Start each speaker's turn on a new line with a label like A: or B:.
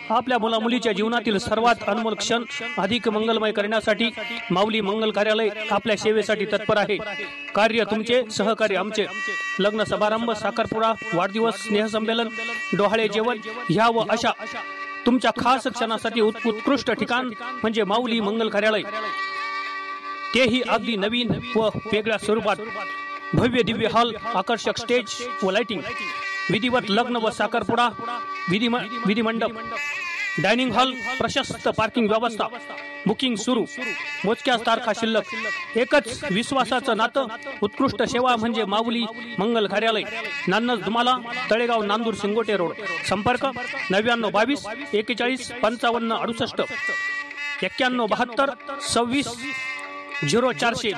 A: आपल्या मुलामुलीच्या जीवनातील सर्वात अनमोल क्षण अधिक मंगलमय करण्यासाठी माऊली मंगल कार्यालय आपल्या सेवेसाठी तत्पर आहे। कार्य तुमचे, सहकार्य आमचे। लग्न समारंभ, साखरपुडा, वाढदिवस, स्नेहसंमेलन, डोहाळे जेवण ह्या व अशा तुमच्या खास क्षणासाठी उत्कृष्ट ठिकाण म्हणजे माऊली मंगल कार्यालय, तेही अगदी नवीन व वेगळ्या स्वरूपात। भव्य दिव्य हॉल, आकर्षक स्टेज व लाइटिंग, विधिवत लग्न व साखरपुडा, विधी मंडप, डायनिंग हॉल, प्रशस्त पार्किंग व्यवस्था, बुकिंग सुरू, मोजक्याच तारखा शिल्लक, एकच विश्वासाचं नातं, उत्कृष्ट सेवा म्हणजे माऊली मंगल कार्यालय। नान्नज धुमाला, तळेगाव, नांदूर, सिंगोटे रोड। संपर्क 9922 41 55 68 91 72 26 0400।